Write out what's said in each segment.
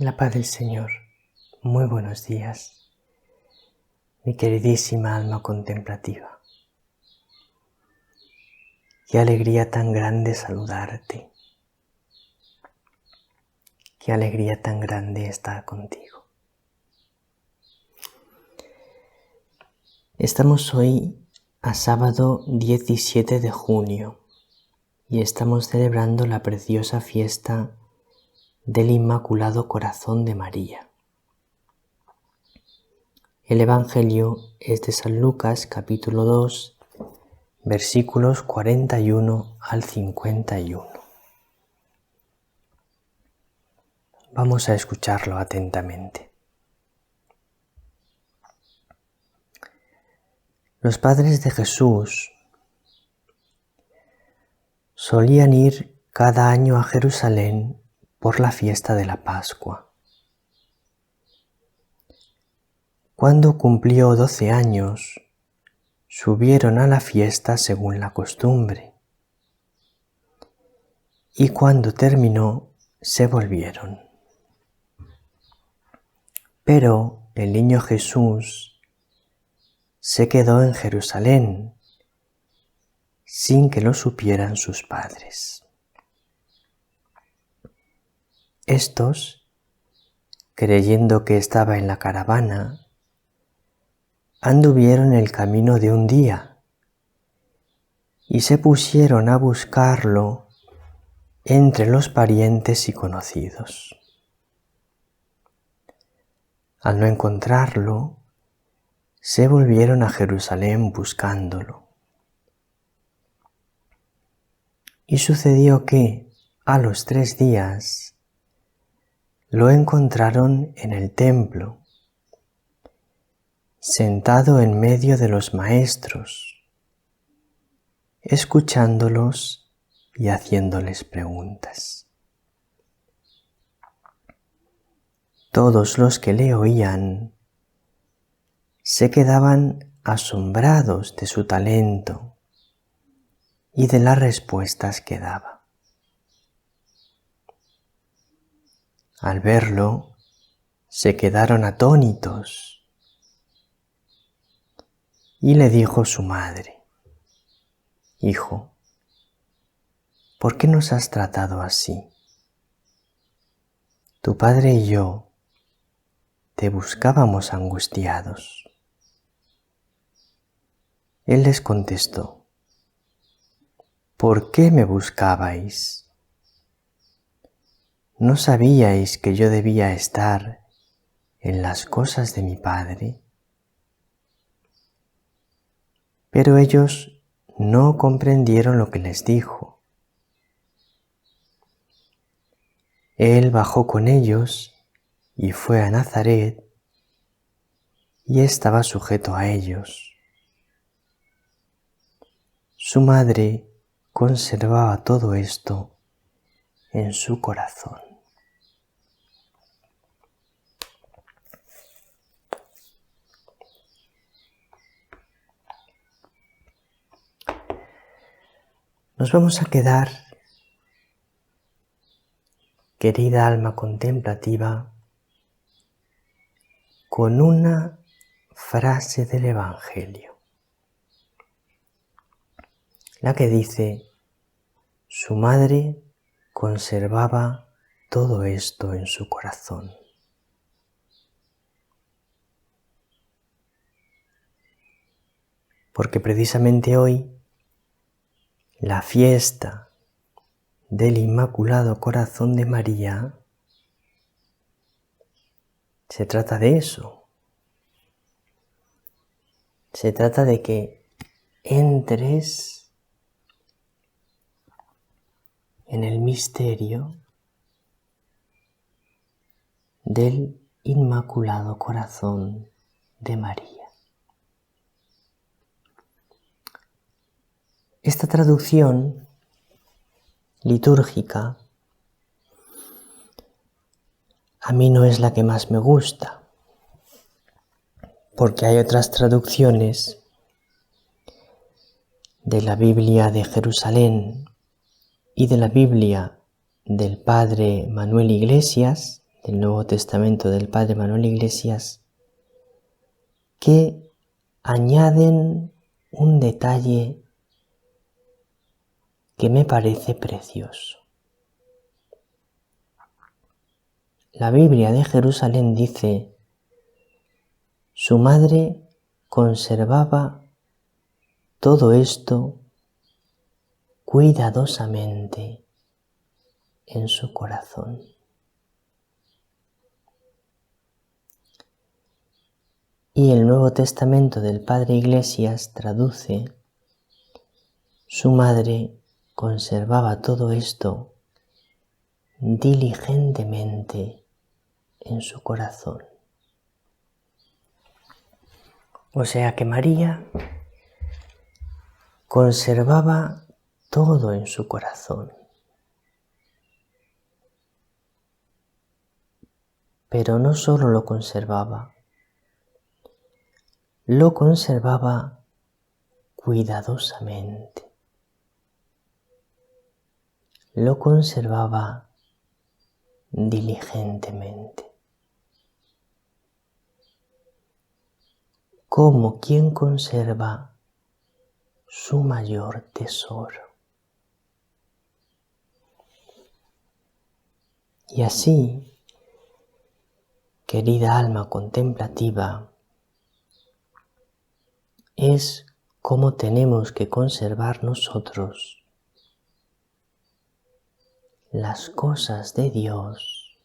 La paz del Señor. Muy buenos días, mi queridísima alma contemplativa. Qué alegría tan grande saludarte. Qué alegría tan grande estar contigo. Estamos hoy a sábado 17 de junio y estamos celebrando la preciosa fiesta del Inmaculado Corazón de María. El Evangelio es de San Lucas, capítulo 2, versículos 41 al 51. Vamos a escucharlo atentamente. Los padres de Jesús solían ir cada año a Jerusalén por la fiesta de la Pascua. Cuando cumplió 12 años, subieron a la fiesta según la costumbre, y cuando terminó, se volvieron. Pero el niño Jesús se quedó en Jerusalén sin que lo supieran sus padres. Estos, creyendo que estaba en la caravana, anduvieron el camino de un día y se pusieron a buscarlo entre los parientes y conocidos. Al no encontrarlo, se volvieron a Jerusalén buscándolo. Y sucedió que, a los 3 días, lo encontraron en el templo, sentado en medio de los maestros, escuchándolos y haciéndoles preguntas. Todos los que le oían se quedaban asombrados de su talento y de las respuestas que daba. Al verlo, se quedaron atónitos y le dijo su madre: «Hijo, ¿por qué nos has tratado así? Tu padre y yo te buscábamos angustiados». Él les contestó: «¿Por qué me buscabais? ¿No sabíais que yo debía estar en las cosas de mi Padre?». Pero ellos no comprendieron lo que les dijo. Él bajó con ellos y fue a Nazaret y estaba sujeto a ellos. Su madre conservaba todo esto en su corazón. Nos vamos a quedar, querida alma contemplativa, con una frase del Evangelio, la que dice: su madre conservaba todo esto en su corazón. Porque precisamente hoy, la fiesta del Inmaculado Corazón de María, se trata de eso. Se trata de que entres en el misterio del Inmaculado Corazón de María. Esta traducción litúrgica a mí no es la que más me gusta, porque hay otras traducciones de la Biblia de Jerusalén y de la Biblia del Padre Manuel Iglesias, del Nuevo Testamento del Padre Manuel Iglesias que añaden un detalle que me parece precioso. La Biblia de Jerusalén dice: su madre conservaba todo esto cuidadosamente en su corazón. Y el Nuevo Testamento del Padre Iglesias traduce: su madre conservaba todo esto diligentemente en su corazón. O sea que María conservaba todo en su corazón. Pero no solo lo conservaba cuidadosamente. Lo conservaba diligentemente. Como quien conserva su mayor tesoro. Y así, querida alma contemplativa, es como tenemos que conservar nosotros las cosas de Dios,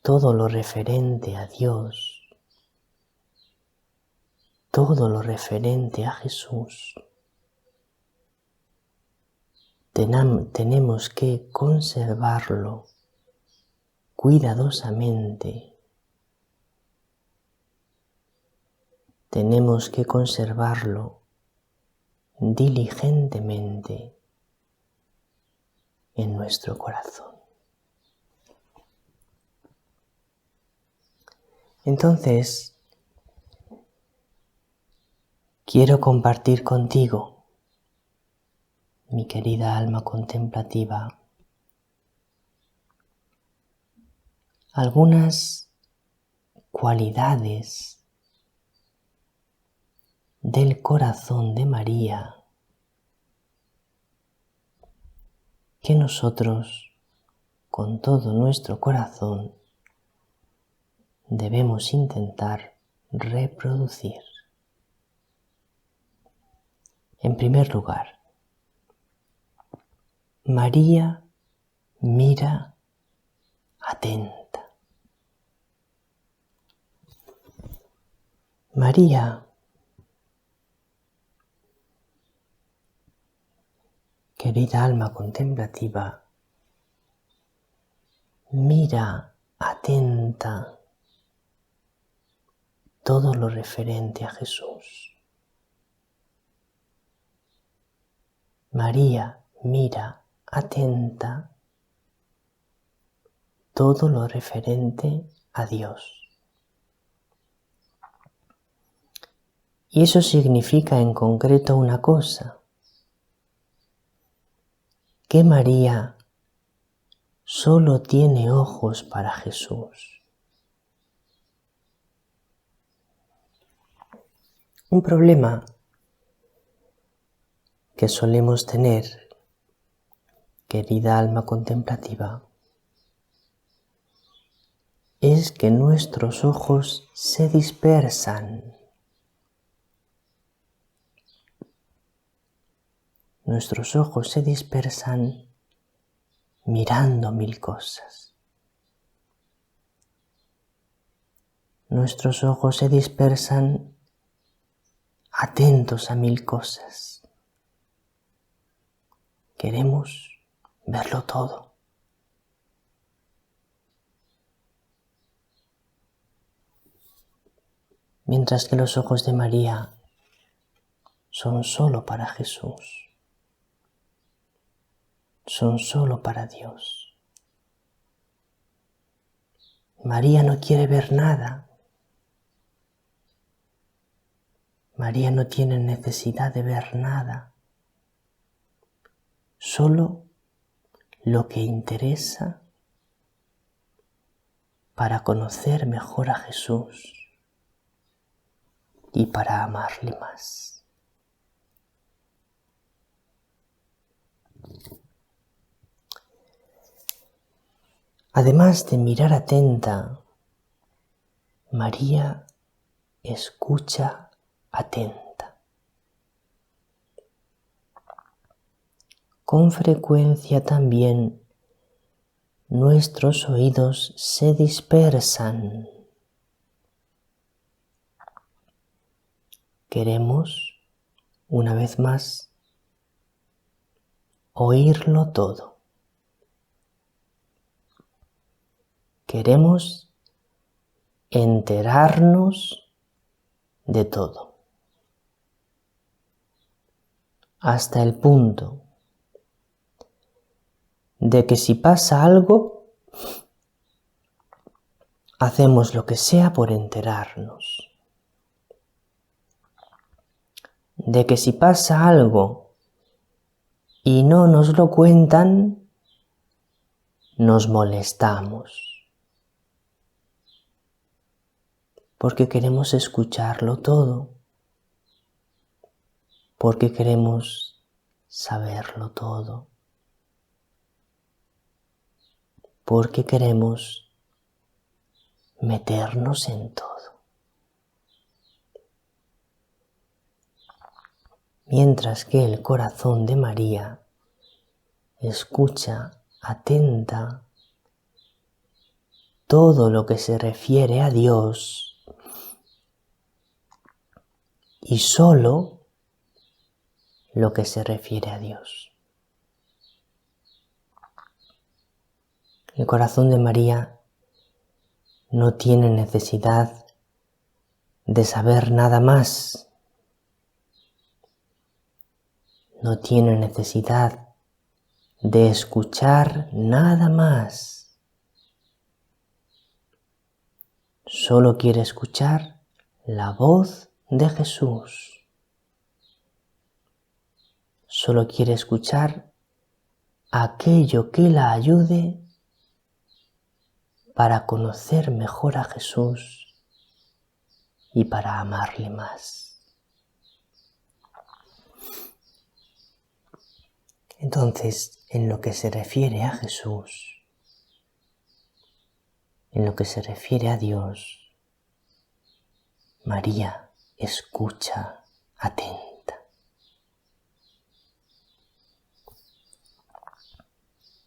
todo lo referente a Dios, todo lo referente a Jesús. Tenemos que conservarlo cuidadosamente. Tenemos que conservarlo diligentemente en nuestro corazón. Entonces, quiero compartir contigo, mi querida alma contemplativa, algunas cualidades del corazón de María que nosotros, con todo nuestro corazón, debemos intentar reproducir. En primer lugar, María mira atenta. María, querida alma contemplativa, mira atenta todo lo referente a Jesús. María mira atenta todo lo referente a Dios. Y eso significa en concreto una cosa, que María solo tiene ojos para Jesús. Un problema que solemos tener, querida alma contemplativa, es que nuestros ojos se dispersan. Nuestros ojos se dispersan mirando mil cosas. Nuestros ojos se dispersan atentos a mil cosas. Queremos verlo todo. Mientras que los ojos de María son solo para Jesús. Son solo para Dios. María no quiere ver nada. María no tiene necesidad de ver nada. Solo lo que interesa para conocer mejor a Jesús y para amarle más. Además de mirar atenta, María escucha atenta. Con frecuencia también nuestros oídos se dispersan. Queremos, una vez más, oírlo todo. Queremos enterarnos de todo, hasta el punto de que si pasa algo, hacemos lo que sea por enterarnos. De que si pasa algo y no nos lo cuentan, nos molestamos. Porque queremos escucharlo todo, porque queremos saberlo todo, porque queremos meternos en todo. Mientras que el corazón de María escucha atenta todo lo que se refiere a Dios y solo lo que se refiere a Dios. El corazón de María no tiene necesidad de saber nada más. No tiene necesidad de escuchar nada más. Solo quiere escuchar la voz de Jesús. Solo quiere escuchar aquello que la ayude para conocer mejor a Jesús y para amarle más. Entonces, en lo que se refiere a Jesús, en lo que se refiere a Dios, María escucha atenta.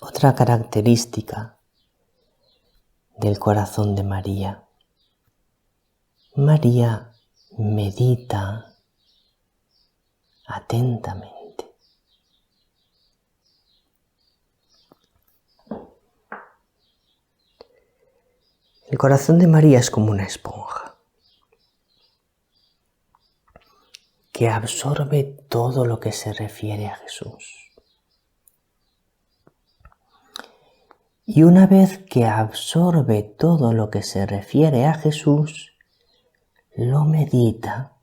Otra característica del corazón de María. María medita atentamente. El corazón de María es como una esponja que absorbe todo lo que se refiere a Jesús. Y una vez que absorbe todo lo que se refiere a Jesús, lo medita,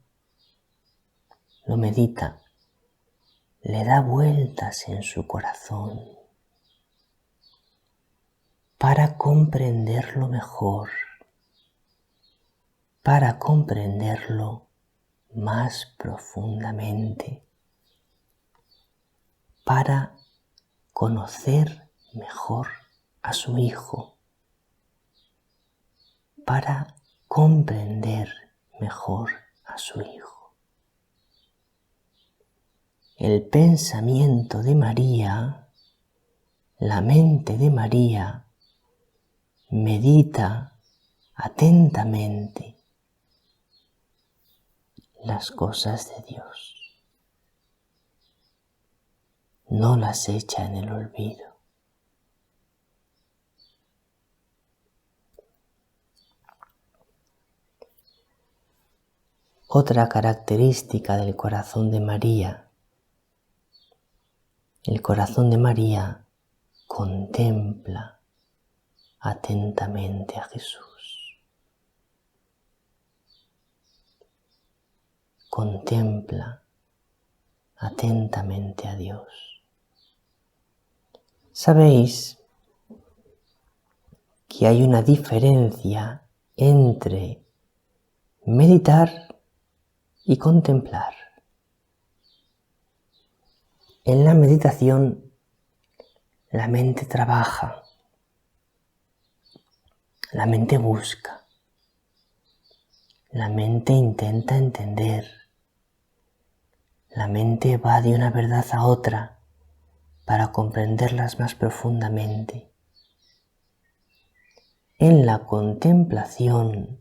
le da vueltas en su corazón para comprenderlo mejor, para comprenderlo más profundamente, para conocer mejor a su Hijo, para comprender mejor a su Hijo. El pensamiento de María, la mente de María, medita atentamente las cosas de Dios. No las echa en el olvido. Otra característica del corazón de María. El corazón de María contempla atentamente a Jesús. Contempla atentamente a Dios. ¿Sabéis que hay una diferencia entre meditar y contemplar. En la meditación, la mente trabaja, la mente busca, la mente intenta entender, la mente va de una verdad a otra para comprenderlas más profundamente. En la contemplación,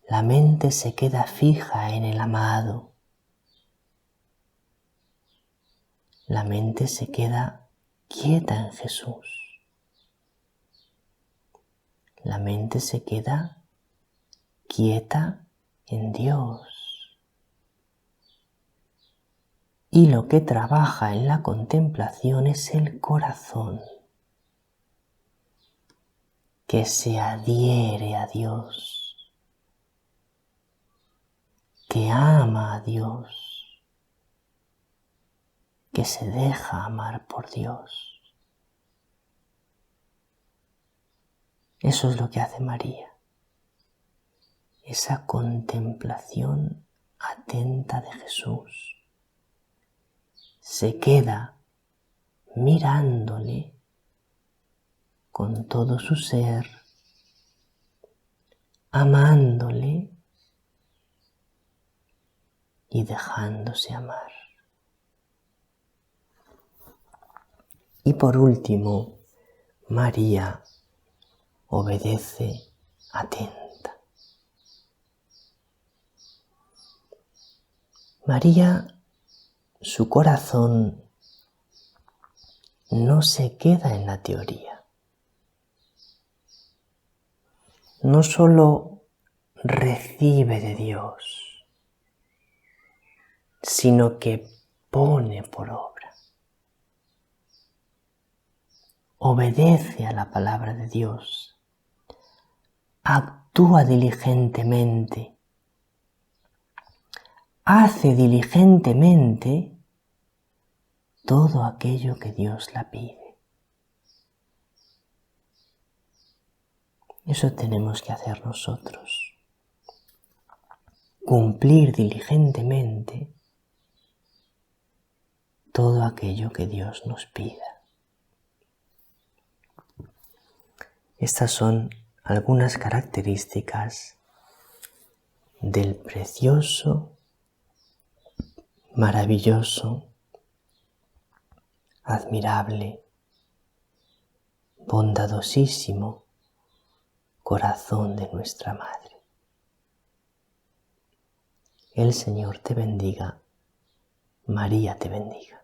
la mente se queda fija en el amado. La mente se queda quieta en Jesús. La mente se queda quieta en Dios. Y lo que trabaja en la contemplación es el corazón, que se adhiere a Dios, que ama a Dios, que se deja amar por Dios. Eso es lo que hace María, esa contemplación atenta de Jesús. Se queda mirándole con todo su ser, amándole y dejándose amar. Y por último, María obedece atenta. María, su corazón no se queda en la teoría. No solo recibe de Dios, sino que pone por obra. Obedece a la palabra de Dios. Actúa diligentemente. Hace diligentemente todo aquello que Dios la pide. Eso tenemos que hacer nosotros. Cumplir diligentemente todo aquello que Dios nos pida. Estas son algunas características del precioso, maravilloso, admirable, bondadosísimo corazón de nuestra Madre. El Señor te bendiga, María te bendiga.